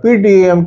PTM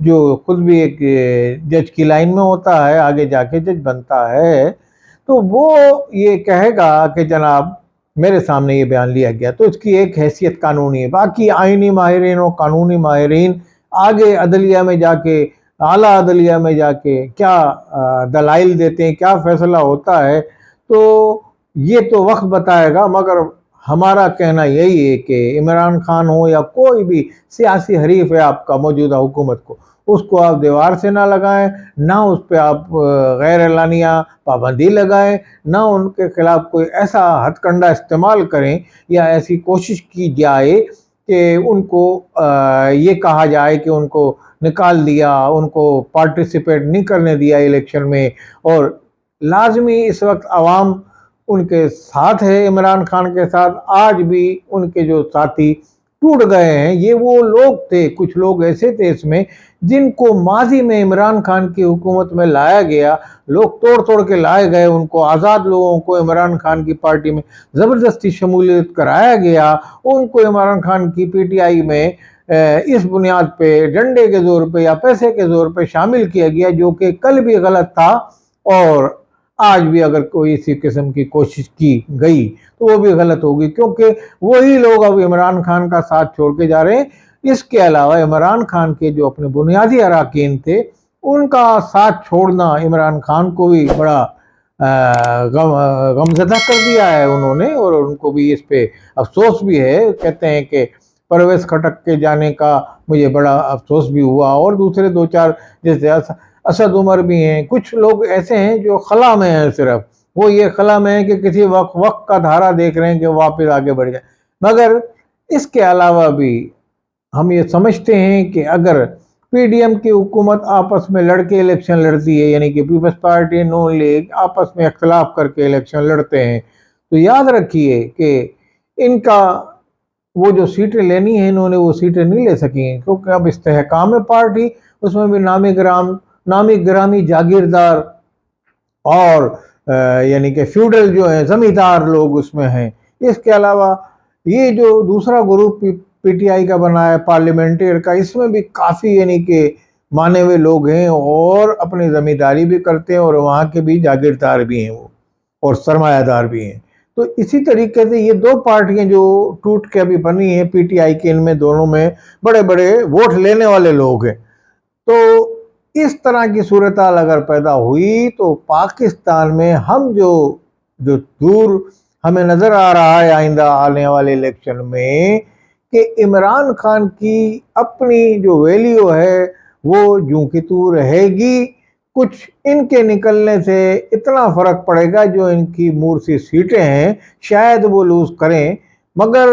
جو خود بھی ایک جج کی لائن میں ہوتا ہے، آگے جا کے جج بنتا ہے، تو وہ یہ کہے گا کہ جناب میرے سامنے یہ بیان لیا گیا، تو اس کی ایک حیثیت قانونی ہے۔ باقی آئینی ماہرین اور قانونی ماہرین آگے عدلیہ میں جا کے، اعلیٰ عدلیہ میں جا کے کیا دلائل دیتے ہیں، کیا فیصلہ ہوتا ہے، تو یہ تو وقت بتائے گا، مگر ہمارا کہنا یہی ہے کہ عمران خان ہو یا کوئی بھی سیاسی حریف ہے آپ کا موجودہ حکومت کو، اس کو آپ دیوار سے نہ لگائیں، نہ اس پہ آپ غیر اعلانیہ پابندی لگائیں، نہ ان کے خلاف کوئی ایسا ہتھ کنڈا استعمال کریں یا ایسی کوشش کی جائے کہ ان کو یہ کہا جائے کہ ان کو نکال دیا، ان کو پارٹیسپیٹ نہیں کرنے دیا الیکشن میں۔ اور لازمی اس وقت عوام ان کے ساتھ ہے، عمران خان کے ساتھ۔ آج بھی ان کے جو ساتھی ٹوٹ گئے ہیں، یہ وہ لوگ تھے، کچھ لوگ ایسے تھے اس میں جن کو ماضی میں عمران خان کی حکومت میں لایا گیا، لوگ توڑ توڑ کے لائے گئے، ان کو آزاد لوگوں کو عمران خان کی پارٹی میں زبردستی شمولیت کرایا گیا، ان کو عمران خان کی پی ٹی آئی میں اس بنیاد پہ ڈنڈے کے زور پہ یا پیسے کے زور پہ شامل کیا گیا، جو کہ کل بھی غلط تھا اور آج بھی اگر کوئی اسی قسم کی کوشش کی گئی تو وہ بھی غلط ہوگی، کیونکہ وہی لوگ اب عمران خان کا ساتھ چھوڑ کے جا رہے ہیں۔ اس کے علاوہ عمران خان کے جو اپنے بنیادی اراکین تھے ان کا ساتھ چھوڑنا عمران خان کو بھی بڑا غمزدہ کر دیا ہے انہوں نے، اور ان کو بھی اس پہ افسوس بھی ہے۔ کہتے ہیں کہ پرویز خٹک کے جانے کا مجھے بڑا افسوس بھی ہوا، اور دوسرے دو چار جیسے اسد عمر بھی ہیں، کچھ لوگ ایسے ہیں جو خلا میں ہیں، صرف وہ یہ خلا میں ہیں کہ کسی وقت کا دھارا دیکھ رہے ہیں کہ واپس آگے بڑھ جائے۔ مگر اس کے علاوہ بھی ہم یہ سمجھتے ہیں کہ اگر پی ڈی ایم کی حکومت آپس میں لڑ کے الیکشن لڑتی ہے، یعنی کہ پیپلز پارٹی نون لیگ آپس میں اختلاف کر کے الیکشن لڑتے ہیں، تو یاد رکھیے کہ ان کا وہ جو سیٹیں لینی ہیں انہوں نے وہ سیٹیں نہیں لے سکی ہیں، کیونکہ اب استحکام پارٹی، اس میں بھی نامی گرامی جاگیردار اور یعنی کہ فیوڈل جو ہیں زمیندار لوگ اس میں ہیں۔ اس کے علاوہ یہ جو دوسرا گروپ پی ٹی آئی کا بنا ہے پارلیمنٹیر کا، اس میں بھی کافی یعنی کہ مانے ہوئے لوگ ہیں اور اپنی زمینداری بھی کرتے ہیں، اور وہاں کے بھی جاگیردار بھی ہیں وہ، اور سرمایہ دار بھی ہیں۔ تو اسی طریقے سے یہ دو پارٹیاں جو ٹوٹ کے ابھی بنی ہیں پی ٹی آئی کے، ان میں دونوں میں بڑے بڑے ووٹ لینے والے لوگ ہیں۔ تو اس طرح کی صورتحال اگر پیدا ہوئی تو پاکستان میں ہم جو دور ہمیں نظر آ رہا ہے آئندہ آنے والے الیکشن میں، کہ عمران خان کی اپنی جو ویلیو ہے وہ جوں کی توں رہے گی، کچھ ان کے نکلنے سے اتنا فرق پڑے گا جو ان کی مورسی سیٹیں ہیں شاید وہ لوز کریں، مگر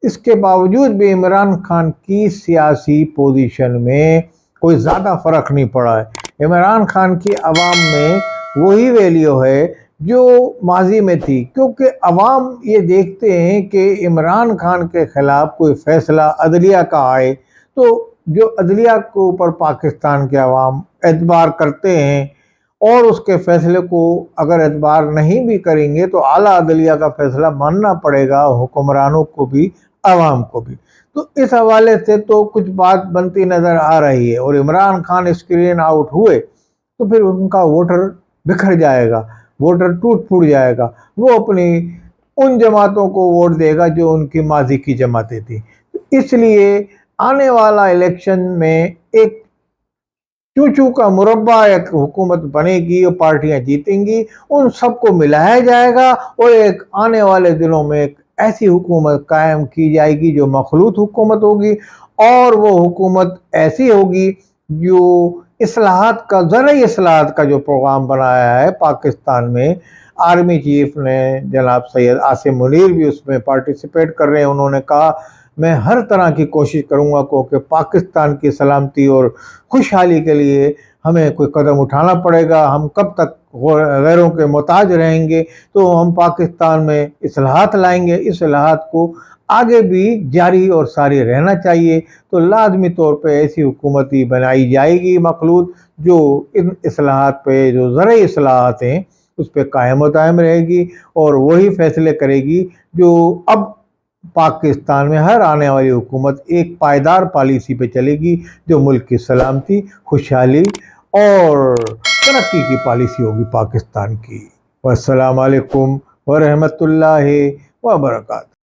اس کے باوجود بھی عمران خان کی سیاسی پوزیشن میں کوئی زیادہ فرق نہیں پڑا ہے۔ عمران خان کی عوام میں وہی ویلیو ہے جو ماضی میں تھی، کیونکہ عوام یہ دیکھتے ہیں کہ عمران خان کے خلاف کوئی فیصلہ عدلیہ کا آئے تو جو عدلیہ کے اوپر پاکستان کے عوام اعتبار کرتے ہیں، اور اس کے فیصلے کو اگر اعتبار نہیں بھی کریں گے تو اعلیٰ عدلیہ کا فیصلہ ماننا پڑے گا حکمرانوں کو بھی، عوام کو بھی۔ تو اس حوالے سے تو کچھ بات بنتی نظر آ رہی ہے، اور عمران خان اسکرین آؤٹ ہوئے تو پھر ان کا ووٹر بکھر جائے گا، ووٹر ٹوٹ پھوٹ جائے گا، وہ اپنی ان جماعتوں کو ووٹ دے گا جو ان کی ماضی کی جماعتیں تھیں۔ اس لیے آنے والا الیکشن میں ایک چوچو کا مربع ایک حکومت بنے گی اور پارٹیاں جیتیں گی، ان سب کو ملایا جائے گا، اور ایک آنے والے دنوں میں ایک ایسی حکومت قائم کی جائے گی جو مخلوط حکومت ہوگی، اور وہ حکومت ایسی ہوگی جو اصلاحات کا، زرعی اصلاحات کا جو پروگرام بنایا ہے پاکستان میں، آرمی چیف نے جناب سید عاصم منیر بھی اس میں پارٹیسپیٹ کر رہے ہیں۔ انہوں نے کہا میں ہر طرح کی کوشش کروں گا کہ پاکستان کی سلامتی اور خوشحالی کے لیے ہمیں کوئی قدم اٹھانا پڑے گا، ہم کب تک غیروں کے محتاج رہیں گے، تو ہم پاکستان میں اصلاحات لائیں گے، اصلاحات کو آگے بھی جاری اور ساری رہنا چاہیے۔ تو لازمی طور پہ ایسی حکومت ہی بنائی جائے گی مخلوط، جو ان اصلاحات پہ، جو زرعی اصلاحات ہیں اس پہ قائم و دائم رہے گی، اور وہی فیصلے کرے گی جو اب پاکستان میں ہر آنے والی حکومت ایک پائیدار پالیسی پہ چلے گی جو ملک کی سلامتی، خوشحالی اور ترقی کی پالیسی ہوگی پاکستان کی۔ والسلام علیکم ورحمۃ اللہ وبرکاتہ۔